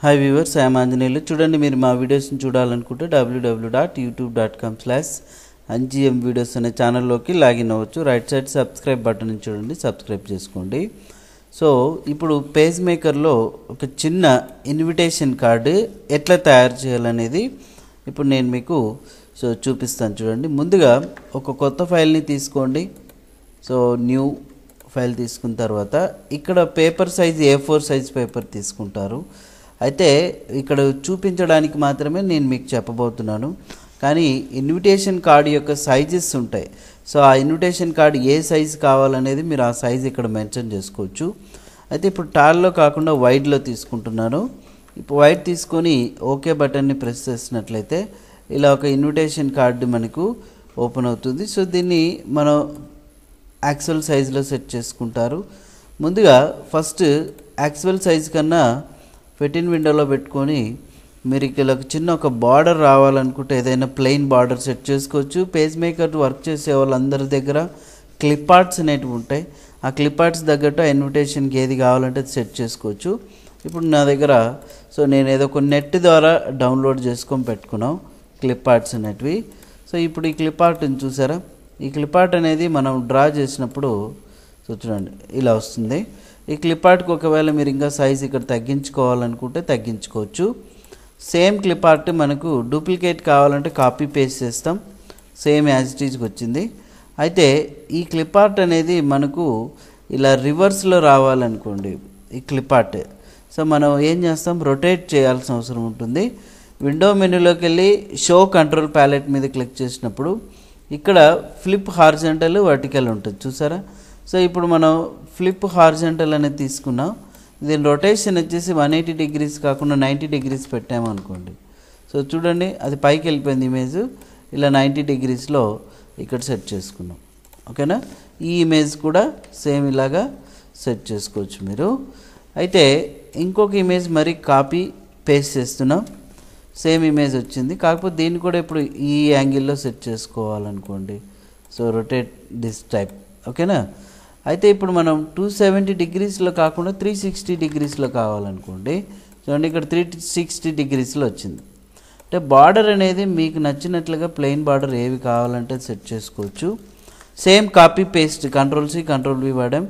Hi viewers, I'm Anjaneyulu. చూడండి, మీరు మా వీడియోస్ని చూడాలనుకుంటే www.youtube.com/ngm videos అనే ఛానల్లోకి లాగిన్ అవ్వచ్చు. రైట్ సైడ్ సబ్స్క్రైబ్ బటన్ చూడండి, సబ్స్క్రైబ్ చేసుకోండి. సో ఇప్పుడు పేజ్ మేకర్లో ఒక చిన్న ఇన్విటేషన్ కార్డు ఎట్లా తయారు చేయాలనేది ఇప్పుడు నేను మీకు చూపిస్తాను. చూడండి, ముందుగా ఒక కొత్త ఫైల్ని తీసుకోండి. సో న్యూ ఫైల్ తీసుకున్న తర్వాత ఇక్కడ paper size A4 size paper తీసుకుంటారు. అయితే ఇక్కడ చూపించడానికి మాత్రమే నేను మీకు చెప్పబోతున్నాను. కానీ ఇన్విటేషన్ కార్డు యొక్క సైజెస్ ఉంటాయి. సో ఆ ఇన్విటేషన్ కార్డు ఏ సైజ్ కావాలనేది మీరు ఆ సైజ్ ఇక్కడ మెన్షన్ చేసుకోవచ్చు. అయితే ఇప్పుడు టాల్లో కాకుండా వైడ్లో తీసుకుంటున్నాను. ఇప్పుడు వైడ్ తీసుకొని ఓకే బటన్ని ప్రెస్ చేసినట్లయితే ఇలా ఒక ఇన్విటేషన్ కార్డు మనకు ఓపెన్ అవుతుంది. సో దీన్ని మనం యాక్చువల్ సైజులో సెట్ చేసుకుంటారు. ముందుగా ఫస్ట్ యాక్చువల్ సైజ్ కన్నా ఫిట్-ఇన్ విండోలో పెట్టుకొని మీరు ఇక్కడ చిన్న ఒక బార్డర్ రావాలనుకుంటే ఏదైనా ప్లెయిన్ బార్డర్ సెట్ చేసుకోవచ్చు. పేజ్ మేకర్ వర్క్ చేసే వాళ్ళందరి దగ్గర క్లిప్ ఆర్ట్స్ అనేటివి ఉంటాయి. ఆ క్లిప్ ఆర్ట్స్ తగ్గట్టు ఆ ఇన్విటేషన్కి ఏది కావాలంటే అది సెట్ చేసుకోవచ్చు. ఇప్పుడు నా దగ్గర నేను ఏదో ఒక నెట్ ద్వారా డౌన్లోడ్ చేసుకొని పెట్టుకున్నాం క్లిప్ ఆర్ట్స్ అనేటివి. సో ఇప్పుడు ఈ క్లిప్ ఆర్ట్ని చూసారా, ఈ క్లిప్ ఆర్ట్ అనేది మనం డ్రా చేసినప్పుడు చూడండి ఇలా వస్తుంది. ఈ క్లిప్ ఆర్ట్కి ఒకవేళ మీరు ఇంకా సైజ్ ఇక్కడ తగ్గించుకోవాలనుకుంటే తగ్గించుకోవచ్చు. సేమ్ క్లిప్ ఆర్ట్ మనకు డూప్లికేట్ కావాలంటే కాపీ పేస్ట్ చేస్తాం, సేమ్ యాజ్ ఇట్ ఈజ్కి వచ్చింది. అయితే ఈ క్లిప్ ఆర్ట్ అనేది మనకు ఇలా రివర్స్లో రావాలనుకోండి ఈ క్లిప్ ఆర్ట్. సో మనం ఏం చేస్తాం, రొటేట్ చేయాల్సిన అవసరం ఉంటుంది. విండో మెనూలోకి వెళ్ళి షో కంట్రోల్ ప్యాలెట్ మీద క్లిక్ చేసినప్పుడు ఇక్కడ ఫ్లిప్ హారిజాంటల్ వర్టికల్ ఉంటుంది చూసారా. సో ఇప్పుడు మనం ఫ్లిప్ హారిజాంటల్ అనేది తీసుకున్నాం. దీని రొటేషన్ వచ్చేసి 180 డిగ్రీస్ కాకుండా 90 డిగ్రీస్ పెట్టామనుకోండి. సో చూడండి, అది పైకి వెళ్ళిపోయింది ఇమేజ్. ఇలా 90 డిగ్రీస్లో ఇక్కడ సెట్ చేసుకున్నాం. ఓకేనా, ఈ ఇమేజ్ కూడా సేమ్ ఇలాగా సెట్ చేసుకోవచ్చు మీరు. అయితే ఇంకొక ఇమేజ్ మరి కాపీ పేస్ట్ చేస్తున్నాం. సేమ్ ఇమేజ్ వచ్చింది, కాకపోతే దీన్ని కూడా ఇప్పుడు ఈ యాంగిల్లో సెట్ చేసుకోవాలనుకోండి. So rotate this type. ఓకేనా, అయితే ఇప్పుడు మనం 270 డిగ్రీస్లో కాకుండా 360 డిగ్రీస్లో కావాలనుకోండి. చూడండి, ఇక్కడ 360 డిగ్రీస్లో వచ్చింది. అంటే బార్డర్ అనేది మీకు నచ్చినట్లుగా ప్లెయిన్ బార్డర్ ఏవి కావాలంటే సెట్ చేసుకోవచ్చు. Same copy paste Ctrl+C Ctrl+V వాడాం.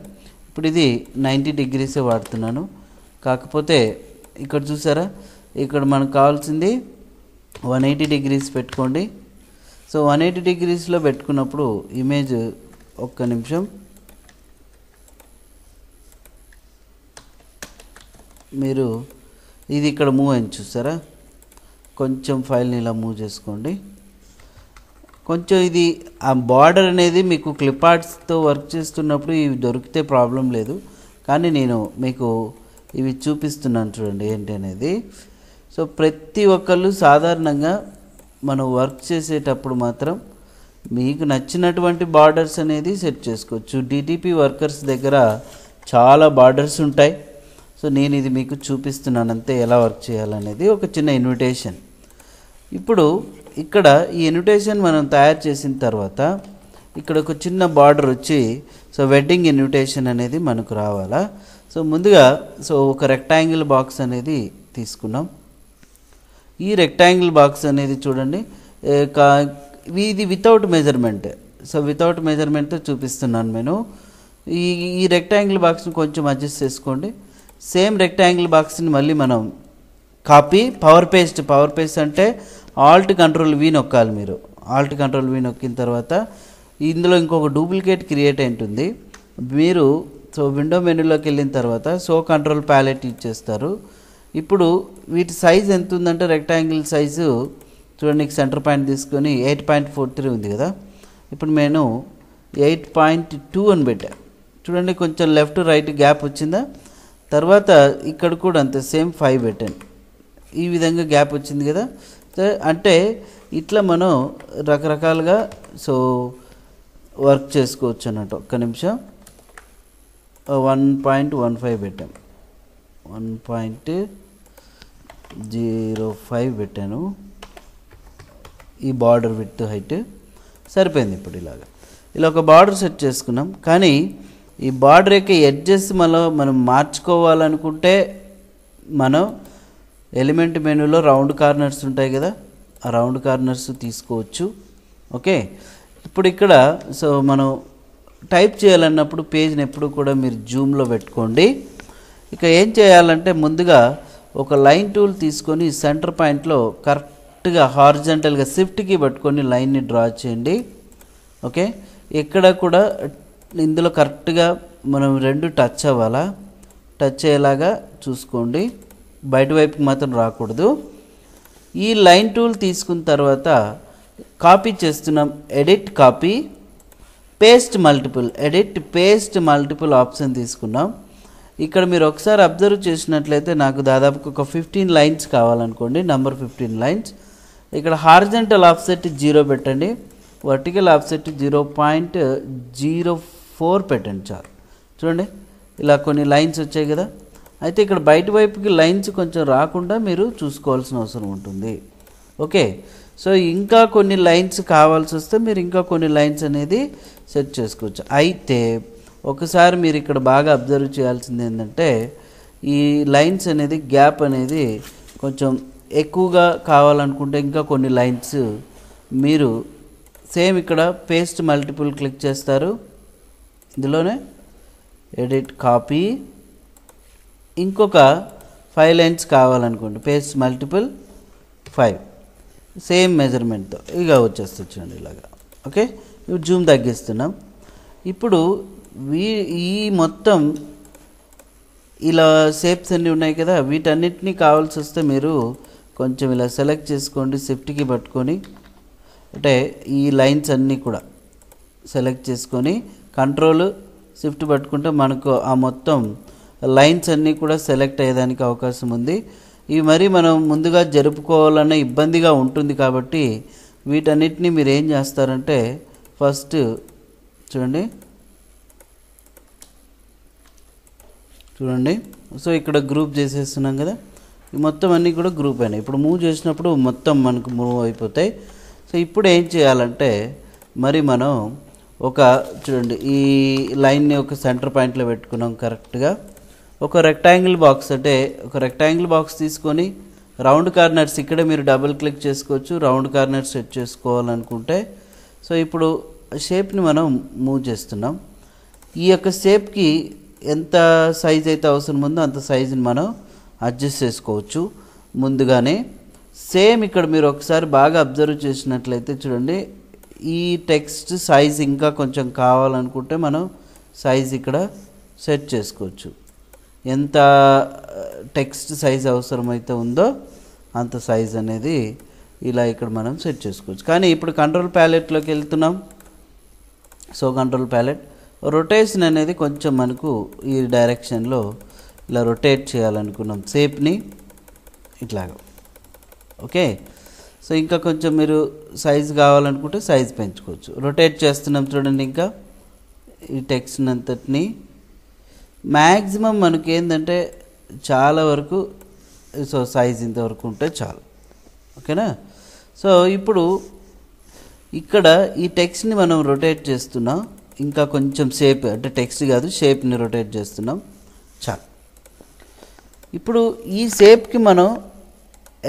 ఇప్పుడు ఇది 90 డిగ్రీసే వాడుతున్నాను. కాకపోతే ఇక్కడ చూసారా, ఇక్కడ మనకు కావాల్సింది 180 డిగ్రీస్ పెట్టుకోండి. సో 180 డిగ్రీస్లో పెట్టుకున్నప్పుడు ఇమేజ్ ఒక్క నిమిషం మీరు ఇది ఇక్కడ మూవ్ అయింది చూసారా. కొంచెం ఫైల్ని ఇలా మూవ్ చేసుకోండి. కొంచెం ఇది ఆ బార్డర్ అనేది మీకు క్లిప్ ఆర్ట్స్తో వర్క్ చేస్తున్నప్పుడు ఇవి దొరికితే ప్రాబ్లం లేదు, కానీ నేను మీకు ఇవి చూపిస్తున్నాను చూడండి ఏంటి అనేది. సో ప్రతి ఒక్కళ్ళు సాధారణంగా మనం వర్క్ చేసేటప్పుడు మాత్రం మీకు నచ్చినటువంటి బార్డర్స్ అనేది సెట్ చేసుకోవచ్చు. డిటిపి వర్కర్స్ దగ్గర చాలా బార్డర్స్ ఉంటాయి. సో నేను ఇది మీకు చూపిస్తున్నాను అంతే, ఎలా వర్క్ చేయాలనేది. ఒక చిన్న ఇన్విటేషన్. ఇప్పుడు ఇక్కడ ఈ ఇన్విటేషన్ మనం తయారు చేసిన తర్వాత ఇక్కడ ఒక చిన్న బార్డర్ వచ్చి వెడ్డింగ్ ఇన్విటేషన్ అనేది మనకు రావాలా. సో ముందుగా ఒక రెక్టాంగిల్ బాక్స్ అనేది తీసుకున్నాం. ఈ రెక్టాంగిల్ బాక్స్ అనేది చూడండి, ఇది వితౌట్ మెజర్మెంట్. సో వితౌట్ మెజర్మెంట్తో చూపిస్తున్నాను నేను. ఈ రెక్టాంగిల్ బాక్స్ని కొంచెం అడ్జస్ట్ చేసుకోండి. సేమ్ రెక్టాంగిల్ బాక్స్ని మళ్ళీ మనం కాపీ పవర్ పేస్ట్ అంటే Alt+Ctrl+V నొక్కాలి మీరు. Alt+Ctrl+V నొక్కిన తర్వాత ఇందులో ఇంకొక డూప్లికేట్ క్రియేట్ ఉంటుంది. మీరు విండో మెనూలోకి వెళ్ళిన తర్వాత కంట్రోల్ ప్యాలెట్ ఇచ్చేస్తారు. ఇప్పుడు వీటి సైజ్ ఎంత ఉందంటే రెక్టాంగిల్ సైజు చూడండి, సెంటర్ పాయింట్ తీసుకొని 8.43 ఉంది కదా. ఇప్పుడు నేను 8.2 అని పెట్టా. చూడండి, కొంచెం లెఫ్ట్ రైట్ గ్యాప్ వచ్చిందా. తర్వాత ఇక్కడ కూడా అంతే, సేమ్ 5 పెట్టాను. ఈ విధంగా గ్యాప్ వచ్చింది కదా. అంటే ఇట్లా మనం రకరకాలుగా వర్క్ చేసుకోవచ్చు అన్నట్టు. ఒక్క నిమిషం, 1.15 పెట్టాం, 1.05 పెట్టాను. ఈ బార్డర్ విడ్త్ హైట్ సరిపోయింది. ఇప్పుడు ఇలా ఒక బార్డర్ సెట్ చేసుకున్నాం. కానీ ఈ బార్డర్ యొక్క ఎడ్జెస్ మనం మార్చుకోవాలనుకుంటే మనం ఎలిమెంట్ మెనూలో రౌండ్ కార్నర్స్ ఉంటాయి కదా, ఆ రౌండ్ కార్నర్స్ తీసుకోవచ్చు. ఓకే, ఇప్పుడు ఇక్కడ సో మనం టైప్ చేయాలన్నప్పుడు పేజ్ని ఎప్పుడు కూడా మీరు జూమ్లో పెట్టుకోండి. ఇక ఏం చేయాలంటే ముందుగా ఒక లైన్ టూల్ తీసుకొని సెంటర్ పాయింట్లో కరెక్ట్గా హారిజంటల్గా షిఫ్ట్కి పట్టుకొని లైన్ని డ్రా చేయండి. ఓకే, ఇక్కడ కూడా ఇందులో కరెక్ట్గా మనం రెండు టచ్ అవ్వాలా, టచ్ అయ్యేలాగా చూసుకోండి, బయట వైపుకి మాత్రం రాకూడదు. ఈ లైన్ టూల్ తీసుకున్న తర్వాత కాపీ చేస్తున్నాం, edit copy paste multiple, edit paste multiple option తీసుకున్నాం. ఇక్కడ మీరు ఒకసారి అబ్జర్వ్ చేసినట్లయితే నాకు దాదాపుగా ఒక 15 లైన్స్ కావాలనుకోండి, నంబర్ 15 లైన్స్. ఇక్కడ హారిజంటల్ ఆఫ్సెట్ 0 పెట్టండి, వర్టికల్ ఆఫ్సెట్ 0.04 పెట్టండి చాలు. చూడండి ఇలా కొన్ని లైన్స్ వచ్చాయి కదా. అయితే ఇక్కడ బయట వైపుకి లైన్స్ కొంచెం రాకుండా మీరు చూసుకోవాల్సిన అవసరం ఉంటుంది. ఓకే, సో ఇంకా కొన్ని లైన్స్ కావాల్సి వస్తే మీరు ఇంకా కొన్ని లైన్స్ అనేది సెట్ చేసుకోవచ్చు. అయితే ఒకసారి మీరు ఇక్కడ బాగా అబ్జర్వ్ చేయాల్సింది ఏంటంటే ఈ లైన్స్ అనేది గ్యాప్ అనేది కొంచెం ఎక్కువగా కావాలనుకుంటే ఇంకా కొన్ని లైన్స్ మీరు సేమ్ ఇక్కడ పేస్ట్ మల్టిపుల్ క్లిక్ చేస్తారు, ఇందులోనే ఎడిట్ కాపీ, ఇంకొక 5 లైన్స్ కావాలనుకోండి, పేస్ట్ మల్టిపుల్ 5 సేమ్ మెజర్మెంట్తో ఇక వచ్చేస్తుంది చూడండి ఇలాగా. ఓకే, ఇప్పుడు జూమ్ తగ్గిస్తున్నాం. ఇప్పుడు ఈ మొత్తం ఇలా షేప్స్ అన్నీ ఉన్నాయి కదా, వీటన్నిటినీ కావాల్సి వస్తే మీరు కొంచెం ఇలా సెలెక్ట్ చేసుకోండి, షిఫ్ట్కి పట్టుకొని, అంటే ఈ లైన్స్ అన్నీ కూడా సెలెక్ట్ చేసుకొని కంట్రోల్ షిఫ్ట్ పట్టుకుంటే మనకు ఆ మొత్తం లైన్స్ అన్నీ కూడా సెలెక్ట్ అయ్యేదానికి అవకాశం ఉంది. ఇవి మరి మనం ముందుగా జరుపుకోవాలన్న ఇబ్బందిగా ఉంటుంది కాబట్టి వీటన్నిటిని మీరు ఏం చేస్తారంటే ఫస్ట్ చూడండి సో ఇక్కడ గ్రూప్ చేసేస్తున్నాం కదా, ఈ మొత్తం అన్నీ కూడా గ్రూప్ అయినాయి. ఇప్పుడు మూవ్ చేసినప్పుడు మొత్తం మనకు మూవ్ అయిపోతాయి. సో ఇప్పుడు ఏం చేయాలంటే మరి మనం ఒక చూడండి ఈ లైన్ని ఒక సెంటర్ పాయింట్లో పెట్టుకున్నాం కరెక్ట్గా. ఒక రెక్టాంగిల్ బాక్స్ అంటే ఒక రెక్టాంగిల్ బాక్స్ తీసుకొని రౌండ్ కార్నర్స్ ఇక్కడ మీరు డబుల్ క్లిక్ చేసుకోవచ్చు, రౌండ్ కార్నర్స్ సెట్ చేసుకోవాలనుకుంటే. సో ఇప్పుడు షేప్ని మనం మూవ్ చేస్తున్నాం. ఈ యొక్క షేప్కి ఎంత సైజ్ అయితే అవసరం ఉందో అంత సైజుని మనం అడ్జస్ట్ చేసుకోవచ్చు ముందుగానే. సేమ్ ఇక్కడ మీరు ఒకసారి బాగా అబ్జర్వ్ చేసినట్లయితే చూడండి ఈ టెక్స్ట్ సైజ్ ఇంకా కొంచెం కావాలనుకుంటే మనం సైజ్ ఇక్కడ సెట్ చేసుకోవచ్చు. ఎంత టెక్స్ట్ సైజ్ అవసరమైతే ఉందో అంత సైజ్ అనేది ఇలా ఇక్కడ మనం సెట్ చేసుకోవచ్చు. కానీ ఇప్పుడు కంట్రోల్ ప్యాలెట్లోకి వెళ్తున్నాం. సో కంట్రోల్ ప్యాలెట్ రొటేషన్ అనేది కొంచెం మనకు ఈ డైరెక్షన్లో ఇలా రొటేట్ చేయాలనుకున్నాం షేప్ని ఇట్లాగా. ఓకే, సో ఇంకా కొంచెం మీరు సైజ్ కావాలనుకుంటే సైజ్ పెంచుకోవచ్చు. రొటేట్ చేస్తున్నాం చూడండి, ఇంకా ఈ టెక్స్ట్ అంతటిని మ్యాక్సిమం మనకి ఏంటంటే చాలా వరకు సో సైజ్ ఇంతవరకు ఉంటే చాలు. ఓకేనా, సో ఇప్పుడు ఇక్కడ ఈ టెక్స్ట్ని మనం రొటేట్ చేస్తున్నాం, ఇంకా కొంచెం షేప్ అంటే టెక్స్ట్ కాదు షేప్ని రొటేట్ చేస్తున్నాం చాలు. ఇప్పుడు ఈ షేప్కి మనం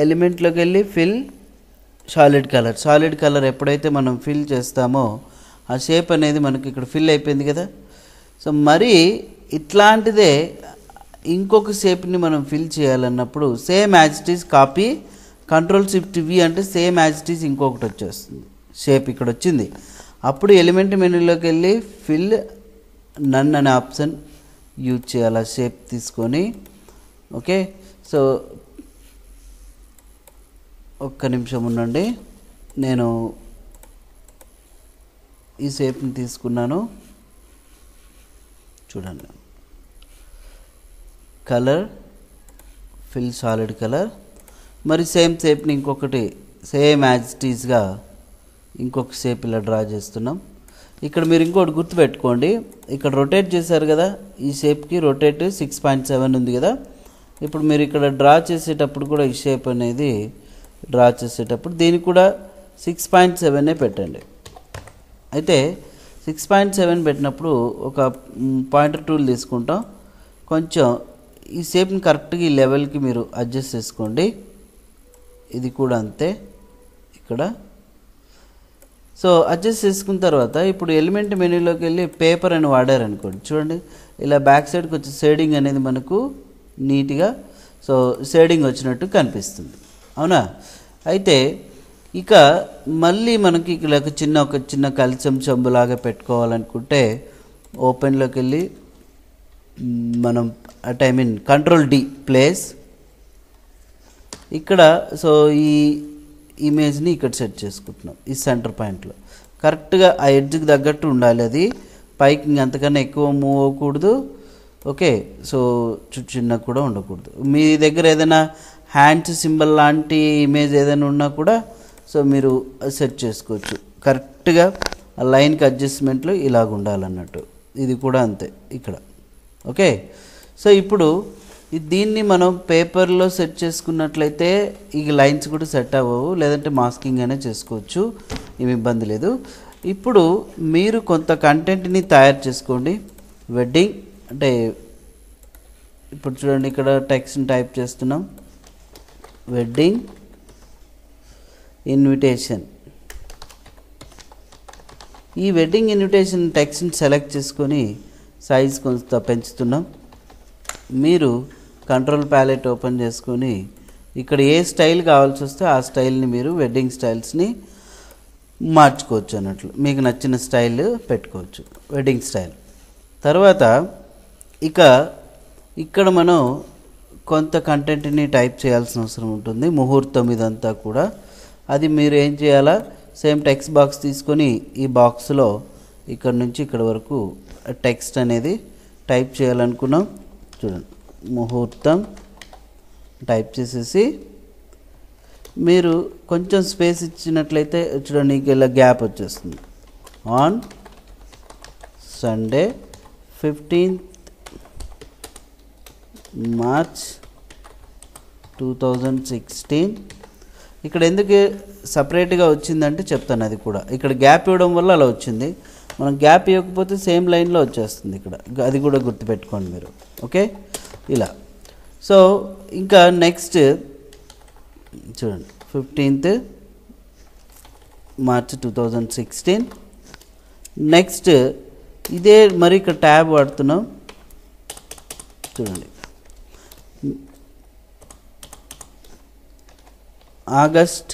ఎలిమెంట్లోకి వెళ్ళి ఫిల్ సాలిడ్ కలర్ ఎప్పుడైతే మనం ఫిల్ చేస్తామో ఆ షేప్ అనేది మనకి ఇక్కడ ఫిల్ అయిపోయింది కదా. సో మరి ఇట్లాంటిదే ఇంకొక షేప్ని మనం ఫిల్ చేయాలన్నప్పుడు same as it is copy control shift V అంటే సేమ్ యాజ్ ఇట్ ఈజ్ ఇంకొకటి వచ్చేస్తుంది షేప్ ఇక్కడ వచ్చింది. అప్పుడు ఎలిమెంట్ మెనూలోకి వెళ్ళి ఫిల్ నన్ అనే ఆప్షన్ యూజ్ చేయాలి షేప్ తీసుకొని. ఓకే, సో ఒక్క నిమిషం ఉండండి, నేను ఈ షేప్ని తీసుకున్నాను చూడండి. కలర్ ఫిల్ సాలిడ్ కలర్, మరి సేమ్ షేప్ని ఇంకొకటి సేమ్ యాజ్ ఇట్ ఈజ్గా ఇంకొక షేప్ ఇలా డ్రా చేస్తున్నాం. ఇక్కడ మీరు ఇంకోటి గుర్తుపెట్టుకోండి, ఇక్కడ రొటేట్ చేశారు కదా ఈ షేప్కి రొటేట్ 6.7 ఉంది కదా. ఇప్పుడు మీరు ఇక్కడ డ్రా చేసేటప్పుడు కూడా ఈ షేప్ అనేది డ్రా చేసేటప్పుడు దీనికి కూడా 6.7 పెట్టండి. అయితే 6.7 పెట్టినప్పుడు ఒక పాయింటర్ టూల్ తీసుకుంటాం, కొంచెం ఈ షేప్ని కరెక్ట్గా ఈ లెవెల్కి మీరు అడ్జస్ట్ చేసుకోండి. ఇది కూడా అంతే ఇక్కడ. సో అడ్జస్ట్ చేసుకున్న తర్వాత ఇప్పుడు ఎలిమెంట్ మెనూలోకి వెళ్ళి పేపర్ అని వాడారనుకోండి, చూడండి ఇలా బ్యాక్ సైడ్కి వచ్చి షేడింగ్ అనేది మనకు నీట్గా సో షేడింగ్ వచ్చినట్టు కనిపిస్తుంది, అవునా. అయితే ఇక మళ్ళీ మనకి ఇలా ఒక చిన్న కలిసం చెంబులాగా పెట్టుకోవాలనుకుంటే ఓపెన్లోకి వెళ్ళి మనం కంట్రోల్ D ప్లేస్, ఇక్కడ సో ఈ ఇమేజ్ని ఇక్కడ సెట్ చేసుకుంటున్నాం ఈ సెంటర్ పాయింట్లో. కరెక్ట్గా ఆ ఎడ్జ్కి తగ్గట్టు ఉండాలి, అది పైకి అంతకన్నా ఎక్కువ మూవ్ అవ్వకూడదు. ఓకే, సో చిన్న కూడా ఉండకూడదు. మీ దగ్గర ఏదైనా హ్యాండ్స్ సింబల్ లాంటి ఇమేజ్ ఏదైనా ఉన్నా కూడా సో మీరు సెట్ చేసుకోవచ్చు. కరెక్ట్గా ఆ లైన్కి అడ్జస్ట్మెంట్లో ఇలాగ ఉండాలన్నట్టు. ఇది కూడా అంతే ఇక్కడ. ఓకే, సో ఇప్పుడు దీన్ని మనం పేపర్లో సెట్ చేసుకున్నట్లయితే ఈ లైన్స్ కూడా సెట్ అవ్వవు, లేదంటే మాస్కింగ్ అయినా చేసుకోవచ్చు, ఏమి ఇబ్బంది లేదు. ఇప్పుడు మీరు కొంత కంటెంట్ని తయారు చేసుకోండి. వెడ్డింగ్ అంటే ఇప్పుడు చూడండి ఇక్కడ టెక్స్ట్ని టైప్ చేస్తున్నాం, వెడ్డింగ్ ఇన్విటేషన్. ఈ వెడ్డింగ్ ఇన్విటేషన్ టెక్స్ట్ని సెలెక్ట్ చేసుకొని సైజ్ కొంత పెంచుతున్నాం. మీరు కంట్రోల్ ప్యాలెట్ ఓపెన్ చేసుకొని ఇక్కడ ఏ స్టైల్ కావాల్సి వస్తే ఆ స్టైల్ని మీరు వెడ్డింగ్ స్టైల్స్ని మార్చుకోవచ్చు అన్నట్లు, మీకు నచ్చిన స్టైల్ పెట్టుకోవచ్చు, వెడ్డింగ్ స్టైల్. తర్వాత ఇక్కడ మనం కొంత కంటెంట్ని టైప్ చేయాల్సిన అవసరం ఉంటుంది, ముహూర్తం ఇదంతా కూడా. అది మీరు ఏం చేయాలా, సేమ్ టెక్స్ట్ బాక్స్ తీసుకొని ఈ బాక్స్లో ఇక్కడ నుంచి ఇక్కడ వరకు టెక్స్ట్ అనేది టైప్ చేయాలనుకున్నాం. చూడండి, ముహూర్తం టైప్ చేసేసి మీరు కొంచెం స్పేస్ ఇచ్చినట్లయితే చూడండి ఇలా గ్యాప్ వచ్చేస్తుంది. On Sunday 15th March 2016. ఇక్కడ ఎందుకు సపరేట్గా వచ్చిందంటే చెప్తాను, అది కూడా ఇక్కడ గ్యాప్ ఇవ్వడం వల్ల అలా వచ్చింది. మనం గ్యాప్ ఇవ్వకపోతే సేమ్ లైన్లో వచ్చేస్తుంది ఇక్కడ, అది కూడా గుర్తుపెట్టుకోండి మీరు. ఓకే, ఇలా. సో ఇంకా నెక్స్ట్ చూడండి 15th March 2016. నెక్స్ట్ ఇదే మరి ఇక్కడ ట్యాబ్ వాడుతున్నాం, చూడండి August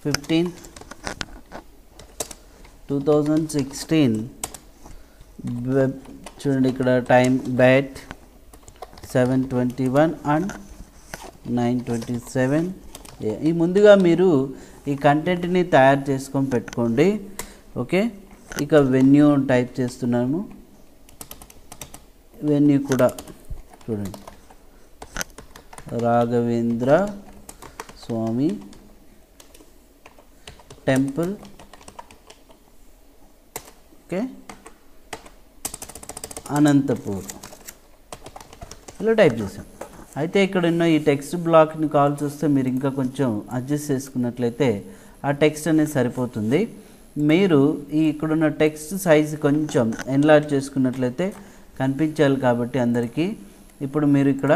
15th 2016. చూడండి ఇక్కడ టైం బ్యాట్ 7:21 and 9:27. ఈ ముందుగా మీరు ఈ కంటెంట్ని తయారు చేసుకొని పెట్టుకోండి. ఓకే, ఇక వెన్యూ టైప్ చేస్తున్నాము. వెన్యూ కూడా చూడండి, రాఘవేంద్ర స్వామి టెంపుల్. ఓకే, అనంతపూర్ ఇలా టైప్ చేసాం. అయితే ఇక్కడ ఉన్న ఈ టెక్స్ట్ బ్లాక్ని కావాల్సి వస్తే మీరు ఇంకా కొంచెం అడ్జస్ట్ చేసుకున్నట్లయితే ఆ టెక్స్ట్ అనేది సరిపోతుంది. మీరు ఈ ఇక్కడున్న టెక్స్ట్ సైజ్ కొంచెం ఎన్లార్జ్ చేసుకున్నట్లయితే కనిపించాలి కాబట్టి అందరికీ. ఇప్పుడు మీరు ఇక్కడ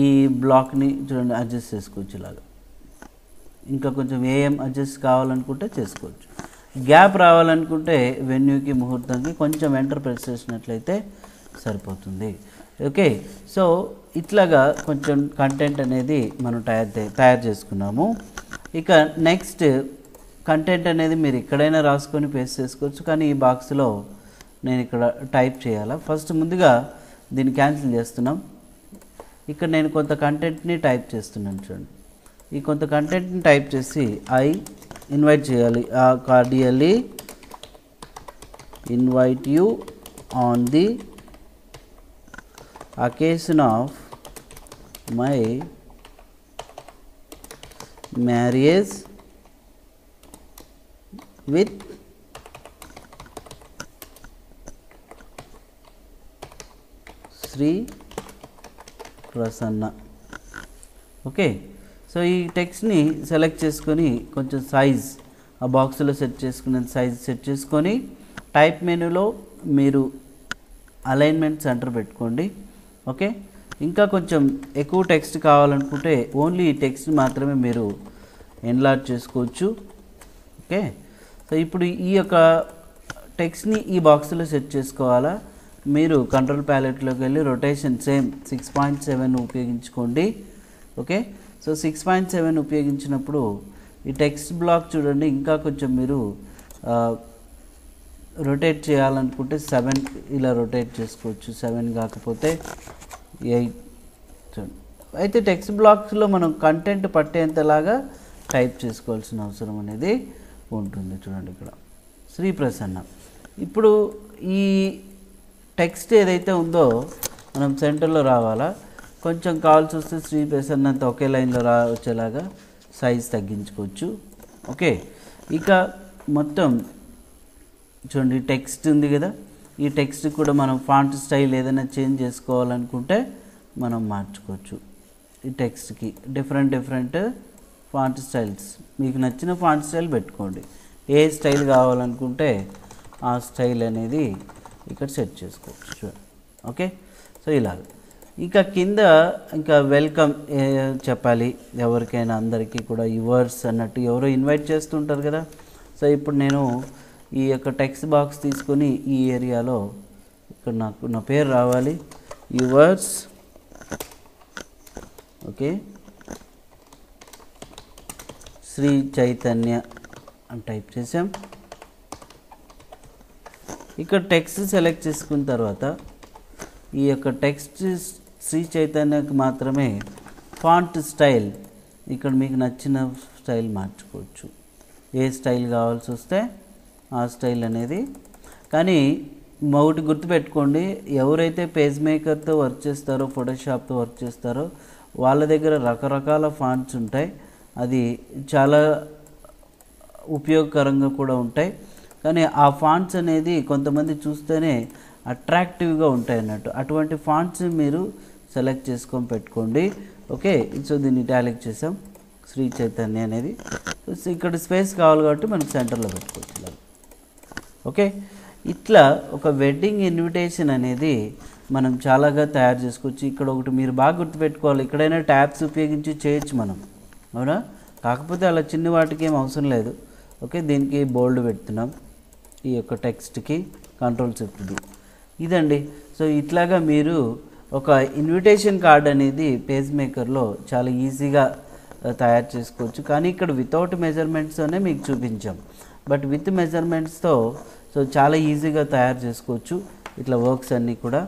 ఈ బ్లాక్ని చూడండి అడ్జస్ట్ చేసుకోవచ్చు ఇలాగా. ఇంకా కొంచెం ఏం అడ్జస్ట్ కావాలనుకుంటే చేసుకోవచ్చు. గ్యాప్ రావాలనుకుంటే వెన్యూకి ముహూర్తంకి కొంచెం ఎంటర్ ప్రెస్ చేసినట్లయితే సరిపోతుంది. ఓకే, సో ఇట్లాగా కొంచెం కంటెంట్ అనేది మనం తయారు చేసుకున్నాము. ఇక నెక్స్ట్ కంటెంట్ అనేది మీరు ఎక్కడైనా రాసుకొని పేస్ట్ చేసుకోవచ్చు, కానీ ఈ బాక్స్లో నేను ఇక్కడ టైప్ చేయాలా. ఫస్ట్ ముందుగా దీన్ని క్యాన్సిల్ చేస్తున్నాం. ఇక్కడ నేను కొంత కంటెంట్ని టైప్ చేస్తున్నాను. చూడండి, ఈ కొంత కంటెంట్ని టైప్ చేసి ఐ ఇన్వైట్ చేయాలి. Cordially invite you on the occasion of my marriage with Sri Prasanna. Okay, so ఈ టెక్స్ట్ని సెలెక్ట్ చేసుకొని కొంచెం సైజ్ ఆ బాక్స్లో సెట్ చేసుకునే సైజ్ సెట్ చేసుకొని టైప్ మెనూలో మీరు అలైన్మెంట్ సెంటర్ పెట్టుకోండి. ఓకే, ఇంకా కొంచెం ఎక్కువ టెక్స్ట్ కావాలనుకుంటే ఓన్లీ ఈ టెక్స్ట్ మాత్రమే మీరు ఎన్లార్జ్ చేసుకోవచ్చు. ఓకే, సో ఇప్పుడు ఈ యొక్క టెక్స్ట్ని ఈ బాక్స్లో సెట్ చేసుకోవాలా. మీరు కంట్రోల్ ప్యాలెట్లోకి వెళ్ళి రొటేషన్ సేమ్ 6.7 ఉపయోగించుకోండి. ఓకే, సో 6.7 ఉపయోగించినప్పుడు ఈ టెక్స్ట్ బ్లాక్ చూడండి, ఇంకా కొంచెం మీరు రొటేట్ చేయాలనుకుంటే 7 ఇలా రొటేట్ చేసుకోవచ్చు. 7 కాకపోతే 8. అయితే టెక్స్ట్ బ్లాక్స్లో మనం కంటెంట్ పట్టేంతలాగా టైప్ చేసుకోవాల్సిన అవసరం అనేది ఉంటుంది. చూడండి ఇక్కడ శ్రీ ప్రసన్న. ఇప్పుడు ఈ టెక్స్ట్ ఏదైతే ఉందో మనం సెంటర్లో రావాలా. కొంచెం కావాల్సి వస్తే శ్రీ ప్రసన్న అంతా ఒకే లైన్లో వచ్చేలాగా సైజ్ తగ్గించుకోవచ్చు. ఓకే, ఇక మొత్తం చూడండి టెక్స్ట్ ఉంది కదా, ఈ టెక్స్ట్ కూడా మనం ఫాంట్ స్టైల్ ఏదైనా చేంజ్ చేసుకోవాలనుకుంటే మనం మార్చుకోవచ్చు. ఈ టెక్స్ట్కి డిఫరెంట్ ఫాంట్ స్టైల్స్, మీకు నచ్చిన ఫాంట్ స్టైల్ పెట్టుకోండి. ఏ స్టైల్ కావాలనుకుంటే ఆ స్టైల్ అనేది ఇక్కడ సెట్ చేసుకోవచ్చు. చూడండి. ఓకే, సో ఇలాగ ఇంకా కింద ఇంకా వెల్కమ్ చెప్పాలి ఎవరికైనా, అందరికీ కూడా యువర్స్ అన్నట్టు ఎవరో ఇన్వైట్ చేస్తుంటారు కదా. సో ఇప్పుడు నేను ఈ యొక్క టెక్స్ట్ బాక్స్ తీసుకొని ఈ ఏరియాలో ఇక్కడ నాకు నా పేరు రావాలి, యువర్స్. ఓకే, శ్రీ చైతన్య అని టైప్ చేసాం. ఇక్కడ టెక్స్ట్ సెలెక్ట్ చేసుకున్న తర్వాత ఈ యొక్క టెక్స్ట్ శ్రీ చైతన్యకి మాత్రమే ఫాంట్ స్టైల్ ఇక్కడ మీకు నచ్చిన స్టైల్ మార్చుకోవచ్చు. ఏ స్టైల్ కావాల్సి వస్తే ఆ స్టైల్ అనేది. కానీ ఒకటి గుర్తుపెట్టుకోండి, ఎవరైతే పేజ్ మేకర్తో వర్క్ చేస్తారో, ఫోటోషాప్తో వర్క్ చేస్తారో వాళ్ళ దగ్గర రకరకాల ఫాంట్స్ ఉంటాయి. అది చాలా ఉపయోగకరంగా కూడా ఉంటాయి. కానీ ఆ ఫాంట్స్ అనేది కొంతమంది చూస్తేనే అట్రాక్టివ్గా ఉంటాయి అన్నట్టు. అటువంటి ఫాంట్స్ మీరు సెలెక్ట్ చేసుకొని పెట్టుకోండి. ఓకే, సో దీన్ని ఇటాలిక్ చేసాం శ్రీ చైతన్య అనేది. ఇక్కడ స్పేస్ కావాలి కాబట్టి మనం సెంటర్లో పెట్టుకోవచ్చు ఇలా. ఓకే, ఇట్లా ఒక వెడ్డింగ్ ఇన్విటేషన్ అనేది మనం చాలాగా తయారు చేసుకోవచ్చు. ఇక్కడ ఒకటి మీరు బాగా గుర్తుపెట్టుకోవాలి, ఎక్కడైనా ట్యాబ్స్ ఉపయోగించి చేయొచ్చు మనం, అవునా? కాకపోతే అలా చిన్న వాటికి ఏం అవసరం లేదు. ఓకే, దీనికి బోల్డ్ పెడుతున్నాం, ఈ యొక్క టెక్స్ట్కి కంట్రోల్ చెప్తుంది ఇదండి. సో ఇట్లాగా మీరు ఒక ఇన్విటేషన్ కార్డ్ అనేది పేజ్ మేకర్లో చాలా ఈజీగా తయారు చేసుకోవచ్చు. కానీ ఇక్కడ వితౌట్ మెజర్మెంట్స్తోనే మీకు చూపించాం, బట్ విత్ మెజర్మెంట్స్తో సో చాలా ఈజీగా తయారు చేసుకోవచ్చు ఇట్లా వర్క్స్ అన్నీ కూడా.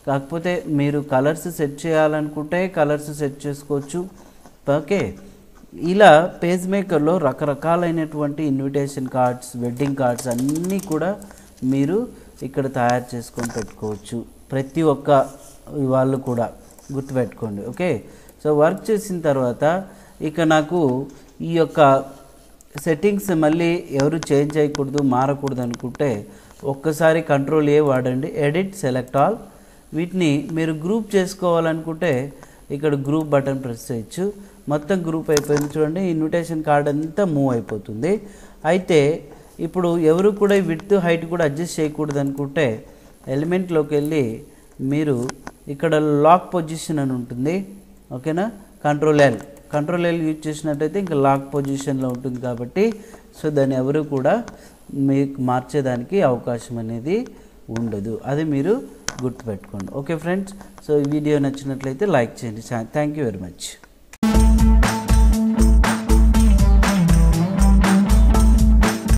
కాకపోతే మీరు కలర్స్ సెట్ చేయాలనుకుంటే కలర్స్ సెట్ చేసుకోవచ్చు. ఓకే, ఇలా పేజ్ మేకర్లో రకరకాలైనటువంటి ఇన్విటేషన్ కార్డ్స్, వెడ్డింగ్ కార్డ్స్ అన్నీ కూడా మీరు ఇక్కడ తయారు చేసుకొని పెట్టుకోవచ్చు. ప్రతి ఒక్క వాళ్ళు కూడా గుర్తుపెట్టుకోండి. ఓకే, సో వర్క్ చేసిన తర్వాత ఇక నాకు ఈ యొక్క సెట్టింగ్స్ మళ్ళీ ఎవరు చేంజ్ చేయకూడదు, మారకూడదు అనుకుంటే ఒక్కసారి కంట్రోల్ ఏ వాడండి, ఎడిట్, సెలెక్ట్ ఆల్. వీటిని మీరు గ్రూప్ చేసుకోవాలనుకుంటే ఇక్కడ గ్రూప్ బటన్ ప్రెస్ చేయొచ్చు. మొత్తం గ్రూప్ అయిపోయింది చూడండి, ఇన్విటేషన్ కార్డ్ అంతా మూవ్ అయిపోతుంది. అయితే ఇప్పుడు ఎవరు కూడా విడ్త్ హైట్ కూడా అడ్జస్ట్ చేయకూడదు అనుకుంటే ఎలిమెంట్లోకి వెళ్ళి మీరు ఇక్కడ లాక్ పొజిషన్ అని ఉంటుంది. ఓకేనా, కంట్రోల్ ఎల్ యూజ్ చేసినట్టయితే ఇంకా లాక్ పొజిషన్లో ఉంటుంది కాబట్టి సో దాన్ని ఎవరు కూడా మీకు మార్చేదానికి అవకాశం అనేది ఉండదు. అది మీరు గుర్తుపెట్టుకోండి. ఓకే ఫ్రెండ్స్, సో ఈ వీడియో నచ్చినట్లయితే లైక్ చేయండి. Thank you very much.